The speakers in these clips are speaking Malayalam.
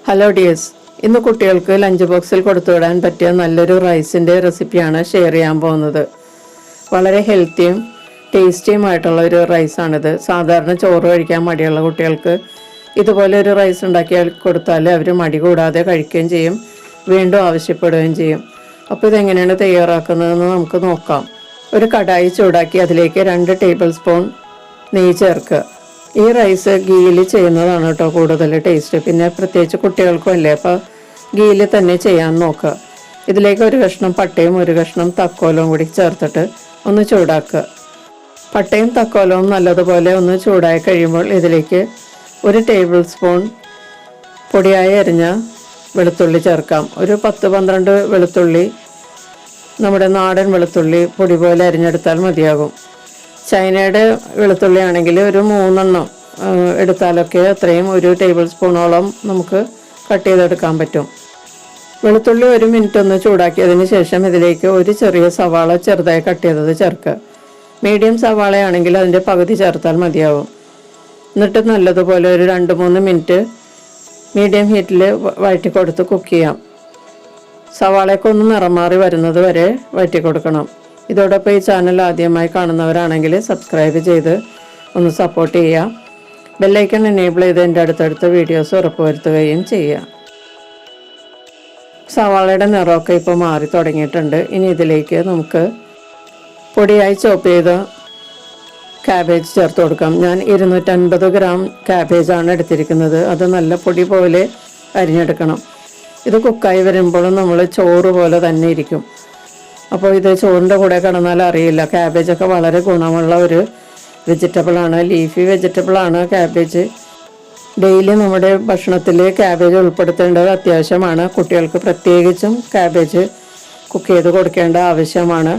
ഹലോ ഡിയേഴ്സ്, ഇന്ന് കുട്ടികൾക്ക് ലഞ്ച് ബോക്സിൽ കൊടുത്തുവിടാൻ പറ്റിയ നല്ലൊരു റൈസിൻ്റെ റെസിപ്പിയാണ് ഷെയർ ചെയ്യാൻ പോകുന്നത്. വളരെ ഹെൽത്തിയും ടേസ്റ്റിയുമായിട്ടുള്ള ഒരു റൈസാണിത്. സാധാരണ ചോറ് കഴിക്കാൻ മടിയുള്ള കുട്ടികൾക്ക് ഇതുപോലെ ഒരു റൈസ് ഉണ്ടാക്കിയാൽ കൊടുത്താൽ അവർ മടി കൂടാതെ കഴിക്കുകയും ചെയ്യും, വീണ്ടും ആവശ്യപ്പെടുകയും ചെയ്യും. അപ്പോൾ ഇതെങ്ങനെയാണ് തയ്യാറാക്കുന്നതെന്ന് നമുക്ക് നോക്കാം. ഒരു കടായി ചൂടാക്കി അതിലേക്ക് 2 ടേബിൾ സ്പൂൺ നെയ്യ് ചേർക്കുക. ഈ റൈസ് ഗീയിൽ ചെയ്യുന്നതാണ് കേട്ടോ കൂടുതൽ ടേസ്റ്റ്. പിന്നെ പ്രത്യേകിച്ച് കുട്ടികൾക്കും അല്ലേ, അപ്പോൾ ഗീയിൽ തന്നെ ചെയ്യാൻ നോക്കുക. ഇതിലേക്ക് 1 കഷ്ണം പട്ടയും 1 കഷ്ണം തക്കോലവും കൂടി ചേർത്തിട്ട് ഒന്ന് ചൂടാക്കുക. പട്ടയും തക്കോലവും നല്ലതുപോലെ ഒന്ന് ചൂടായി കഴിയുമ്പോൾ ഇതിലേക്ക് 1 ടേബിൾ സ്പൂൺ പൊടിയായി അരിഞ്ഞ വെളുത്തുള്ളി ചേർക്കാം. ഒരു 10-12 വെളുത്തുള്ളി, നമ്മുടെ നാടൻ വെളുത്തുള്ളി പൊടി പോലെ അരിഞ്ഞെടുത്താൽ മതിയാകും. ചൈനയുടെ വെളുത്തുള്ളി ആണെങ്കിൽ ഒരു 3 എടുത്താലൊക്കെ അത്രയും 1 ടേബിൾ സ്പൂണോളം നമുക്ക് കട്ട് ചെയ്തെടുക്കാൻ പറ്റും. വെളുത്തുള്ളി 1 മിനിറ്റ് ഒന്ന് ചൂടാക്കിയതിന് ശേഷം ഇതിലേക്ക് ഒരു ചെറിയ സവാള ചെറുതായി കട്ട് ചെയ്തത് ചേർക്കുക. മീഡിയം സവാളയാണെങ്കിൽ അതിൻ്റെ പകുതി ചേർത്താൽ മതിയാവും. എന്നിട്ട് നല്ലതുപോലെ ഒരു 2-3 മിനിറ്റ് മീഡിയം ഹീറ്റിൽ വഴറ്റി കൊടുത്ത് കുക്ക് ചെയ്യാം. സവാളയൊക്കെ ഒന്ന് നിറം മാറി വരുന്നത് വരെ വഴറ്റി കൊടുക്കണം. ഇതോടൊപ്പം ഈ ചാനൽ ആദ്യമായി കാണുന്നവരാണെങ്കിൽ സബ്സ്ക്രൈബ് ചെയ്ത് ഒന്ന് സപ്പോർട്ട് ചെയ്യുക. ബെല്ലൈക്കൺ എനേബിൾ ചെയ്ത് എൻ്റെ അടുത്തടുത്ത വീഡിയോസ് ഉറപ്പുവരുത്തുകയും ചെയ്യുക. സവാളയുടെ നിറമൊക്കെ ഇപ്പോൾ മാറി തുടങ്ങിയിട്ടുണ്ട്. ഇനി ഇതിലേക്ക് നമുക്ക് പൊടിയായി ചോപ്പ് ചെയ്ത കാബേജ് ചേർത്ത് കൊടുക്കാം. ഞാൻ 250 ഗ്രാം കാബേജാണ് എടുത്തിരിക്കുന്നത്. അത് നല്ല പൊടി പോലെ അരിഞ്ഞെടുക്കണം. ഇത് കുക്കായി വരുമ്പോഴും നമ്മൾ ചോറ് പോലെ തന്നെ ഇരിക്കും. അപ്പോൾ ഇത് ചോറിൻ്റെ കൂടെ കിടന്നാൽ അറിയില്ല. ക്യാബേജൊക്കെ വളരെ ഗുണമുള്ള ഒരു വെജിറ്റബിളാണ്, ലീഫി വെജിറ്റബിളാണ് ക്യാബേജ്. ഡെയിലി നമ്മുടെ ഭക്ഷണത്തിൽ ക്യാബേജ് ഉൾപ്പെടുത്തേണ്ടത് അത്യാവശ്യമാണ്. കുട്ടികൾക്ക് പ്രത്യേകിച്ചും ക്യാബേജ് കുക്ക് ചെയ്ത് കൊടുക്കേണ്ട ആവശ്യമാണ്.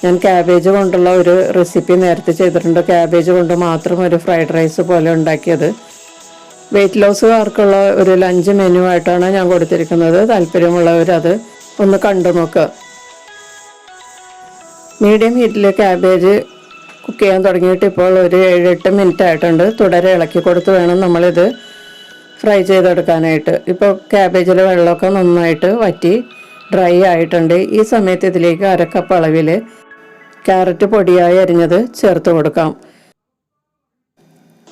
ഞാൻ ക്യാബേജ് കൊണ്ടുള്ള ഒരു റെസിപ്പി നേരത്തെ ചെയ്തിട്ടുണ്ട്. ക്യാബേജ് കൊണ്ട് മാത്രം ഒരു ഫ്രൈഡ് റൈസ് പോലെ ഉണ്ടാക്കിയത്. വെയിറ്റ് ലോസുകാർക്കുള്ള ഒരു ലഞ്ച് മെനു ആയിട്ടാണ് ഞാൻ കൊടുത്തിരിക്കുന്നത്. താല്പര്യമുള്ളവരത് ഒന്ന് കണ്ടു നോക്കുക. മീഡിയം ഹീറ്റിൽ ക്യാബേജ് കുക്ക് ചെയ്യാൻ തുടങ്ങിയിട്ട് ഇപ്പോൾ ഒരു 7-8 മിനിറ്റ് ആയിട്ടുണ്ട്. തുടരെ ഇളക്കി കൊടുത്ത് വേണം നമ്മളിത് ഫ്രൈ ചെയ്തെടുക്കാനായിട്ട്. ഇപ്പോൾ ക്യാബേജിലെ വെള്ളമൊക്കെ നന്നായിട്ട് വറ്റി ഡ്രൈ ആയിട്ടുണ്ട്. ഈ സമയത്ത് ഇതിലേക്ക് 1/2 കപ്പ് അളവിൽ ക്യാരറ്റ് പൊടിയായി അരിഞ്ഞത് ചേർത്ത് കൊടുക്കാം.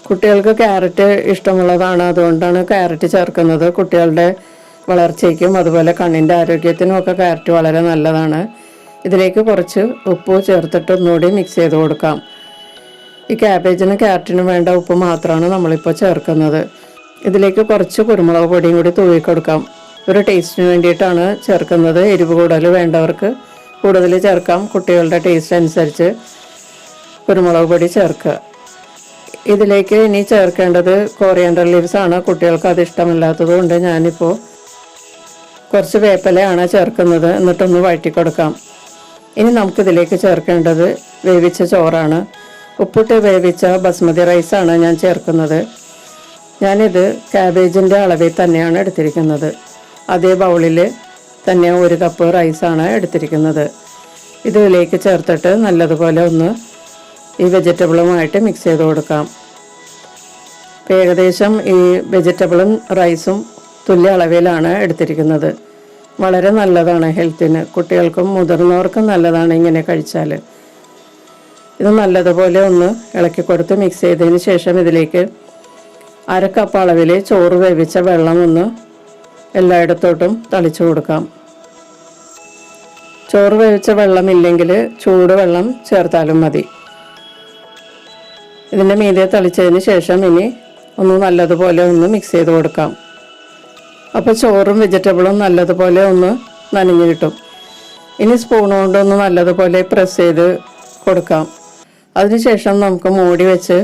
കുട്ടികൾക്ക് ക്യാരറ്റ് ഇഷ്ടമുള്ളതാണ്, അതുകൊണ്ടാണ് ക്യാരറ്റ് ചേർക്കുന്നത്. കുട്ടികളുടെ വളർച്ചയ്ക്കും അതുപോലെ കണ്ണിൻ്റെ ആരോഗ്യത്തിനും ഒക്കെ ക്യാരറ്റ് വളരെ നല്ലതാണ്. ഇതിലേക്ക് കുറച്ച് ഉപ്പ് ചേർത്തിട്ട് ഒന്നുകൂടി മിക്സ് ചെയ്ത് കൊടുക്കാം. ഈ ക്യാബേജിനും ക്യാരറ്റിനും വേണ്ട ഉപ്പ് മാത്രമാണ് നമ്മളിപ്പോൾ ചേർക്കുന്നത്. ഇതിലേക്ക് കുറച്ച് കുരുമുളക് പൊടിയും കൂടി തൂവി കൊടുക്കാം. ഒരു ടേസ്റ്റിന് വേണ്ടിയിട്ടാണ് ചേർക്കുന്നത്. എരിവ് കൂടുതൽ വേണ്ടവർക്ക് കൂടുതൽ ചേർക്കാം. കുട്ടികളുടെ ടേസ്റ്റ് അനുസരിച്ച് കുരുമുളക് പൊടി ചേർക്കുക. ഇതിലേക്ക് ഇനി ചേർക്കേണ്ടത് കോറിയാൻഡർ ലീവ്സ് ആണ്. കുട്ടികൾക്ക് അത് ഇഷ്ടമില്ലാത്തത് കൊണ്ട് ഞാനിപ്പോൾ കുറച്ച് വേപ്പിലയാണ് ചേർക്കുന്നത്. എന്നിട്ടൊന്ന് വഴറ്റി കൊടുക്കാം. ഇനി നമുക്കിതിലേക്ക് ചേർക്കേണ്ടത് വേവിച്ച ചോറാണ്. ഉപ്പിട്ട് വേവിച്ച ബസ്മതി റൈസാണ് ഞാൻ ചേർക്കുന്നത്. ഞാനിത് ക്യാബേജിൻ്റെ അളവിൽ തന്നെയാണ് എടുത്തിരിക്കുന്നത്. അതേ ബൗളിൽ തന്നെ 1 കപ്പ് റൈസാണ് എടുത്തിരിക്കുന്നത്. ഇതിലേക്ക് ചേർത്തിട്ട് നല്ലതുപോലെ ഒന്ന് ഈ വെജിറ്റബിളുമായിട്ട് മിക്സ് ചെയ്ത് കൊടുക്കാം. ഏകദേശം ഈ വെജിറ്റബിളും റൈസും തുല്യ അളവിലാണ് എടുത്തിരിക്കുന്നത്. വളരെ നല്ലതാണ് ഹെൽത്തിന്. കുട്ടികൾക്കും മുതിർന്നവർക്കും നല്ലതാണ് ഇങ്ങനെ കഴിച്ചാൽ. ഇത് നല്ലതുപോലെ ഒന്ന് ഇളക്കി കൊടുത്ത് മിക്സ് ചെയ്തതിന് ശേഷം ഇതിലേക്ക് 1/2 കപ്പ് അളവിൽ ചോറ് വേവിച്ച വെള്ളം ഒന്ന് എല്ലായിടത്തോട്ടും തളിച്ചു കൊടുക്കാം. ചോറ് വേവിച്ച വെള്ളമില്ലെങ്കിൽ ചൂടുവെള്ളം ചേർത്താലും മതി. ഇതിൻ്റെ മീതെ തളിച്ചതിന് ശേഷം ഇനി ഒന്ന് നല്ലതുപോലെ ഒന്ന് മിക്സ് ചെയ്ത് കൊടുക്കാം. അപ്പോൾ ചോറും വെജിറ്റബിളും നല്ലതുപോലെ ഒന്ന് നനഞ്ഞു കിട്ടും. ഇനി സ്പൂൺ കൊണ്ടൊന്ന് നല്ലതുപോലെ പ്രസ് ചെയ്ത് കൊടുക്കാം. അതിനുശേഷം നമുക്ക് മൂടി വെച്ച്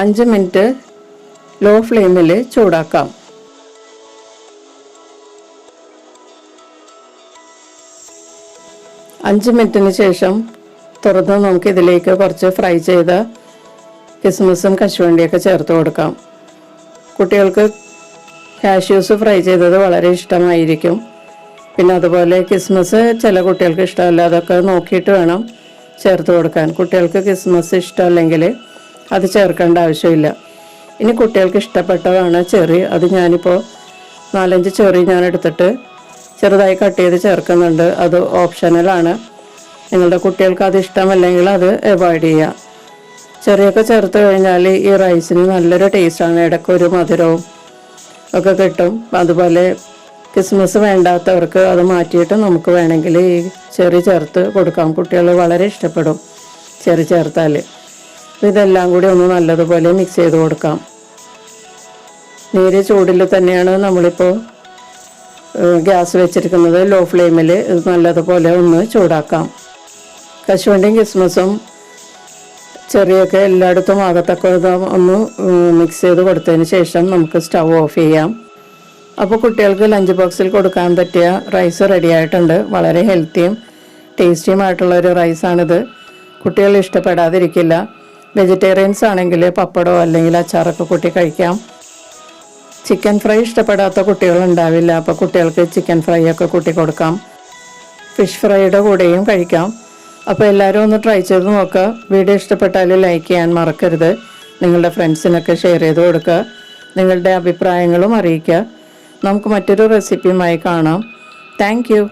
5 മിനിറ്റ് ലോ ഫ്ലെയിമിൽ ചൂടാക്കാം. 5 മിനിറ്റിന് ശേഷം തുറന്ന് നമുക്ക് ഇതിലേക്ക് കുറച്ച് ഫ്രൈ ചെയ്ത കിസ്മിസും കശുവണ്ടിയൊക്കെ ചേർത്ത് കൊടുക്കാം. കുട്ടികൾക്ക് കാഷ്യൂസ് ഫ്രൈ ചെയ്തത് വളരെ ഇഷ്ടമായിരിക്കും. പിന്നെ അതുപോലെ കിസ്മിസ് ചില കുട്ടികൾക്ക് ഇഷ്ടമല്ല. അതൊക്കെ നോക്കിയിട്ട് വേണം ചേർത്ത് കൊടുക്കാൻ. കുട്ടികൾക്ക് കിസ്മിസ് ഇഷ്ടമല്ലെങ്കിൽ അത് ചേർക്കേണ്ട ആവശ്യമില്ല. ഇനി കുട്ടികൾക്ക് ഇഷ്ടപ്പെട്ടതാണ് ചെറി. അത് ഞാനിപ്പോൾ 4-5 ചെറി ഞാൻ എടുത്തിട്ട് ചെറുതായി കട്ട് ചെയ്ത് ചേർക്കുന്നുണ്ട്. അത് ഓപ്ഷണലാണ്. നിങ്ങളുടെ കുട്ടികൾക്ക് അത് ഇഷ്ടമല്ലെങ്കിൽ അത് അവോയ്ഡ് ചെയ്യുക. ചെറിയൊക്കെ ചേർത്ത് കഴിഞ്ഞാൽ ഈ റൈസിന് നല്ലൊരു ടേസ്റ്റാണ്. ഇടയ്ക്കൊരു മധുരവും ഒക്കെ കിട്ടും. അതുപോലെ കിസ്മിസ് വേണ്ടാത്തവർക്ക് അത് മാറ്റിയിട്ട് നമുക്ക് വേണമെങ്കിൽ ഈ ചെറി ചേർത്ത് കൊടുക്കാം. കുട്ടികൾ വളരെ ഇഷ്ടപ്പെടും ചെറി ചേർത്താൽ. ഇതെല്ലാം കൂടി ഒന്ന് നല്ലതുപോലെ മിക്സ് ചെയ്ത് കൊടുക്കാം. നേരിയ ചൂടിൽ തന്നെയാണ് നമ്മളിപ്പോൾ ഗ്യാസ് വെച്ചിരിക്കുന്നത്. ലോ ഫ്ലെയിമിൽ ഇത് നല്ലതുപോലെ ഒന്ന് ചൂടാക്കാം. കശുവണ്ടിയും കിസ്മസും ചെറിയൊക്കെ എല്ലായിടത്തും ആകത്തൊക്കെ ഒന്ന് മിക്സ് ചെയ്ത് കൊടുത്തതിന് ശേഷം നമുക്ക് സ്റ്റൗ ഓഫ് ചെയ്യാം. അപ്പോൾ കുട്ടികൾക്ക് ലഞ്ച് ബോക്സിൽ കൊടുക്കാൻ പറ്റിയ റൈസ് റെഡി ആയിട്ടുണ്ട്. വളരെ ഹെൽത്തിയും ടേസ്റ്റിയുമായിട്ടുള്ളൊരു റൈസാണിത്. കുട്ടികൾ ഇഷ്ടപ്പെടാതിരിക്കില്ല. വെജിറ്റേറിയൻസ് ആണെങ്കിൽ പപ്പടമോ അല്ലെങ്കിൽ അച്ചാറൊക്കെ കൂട്ടി കഴിക്കാം. ചിക്കൻ ഫ്രൈ ഇഷ്ടപ്പെടാത്ത കുട്ടികളുണ്ടാവില്ല. അപ്പോൾ കുട്ടികൾക്ക് ചിക്കൻ ഫ്രൈ ഒക്കെ കൂട്ടി കൊടുക്കാം. ഫിഷ് ഫ്രൈയുടെ കൂടെയും കഴിക്കാം. അപ്പോൾ എല്ലാവരും ഒന്ന് ട്രൈ ചെയ്ത് നോക്കുക. വീഡിയോ ഇഷ്ടപ്പെട്ടാൽ ലൈക്ക് ചെയ്യാൻ മറക്കരുത്. നിങ്ങളുടെ ഫ്രണ്ട്സിനൊക്കെ ഷെയർ ചെയ്ത് കൊടുക്കുക. നിങ്ങളുടെ അഭിപ്രായങ്ങളും അറിയിക്കുക. നമുക്ക് മറ്റൊരു റെസിപ്പിയുമായി കാണാം. Thank you.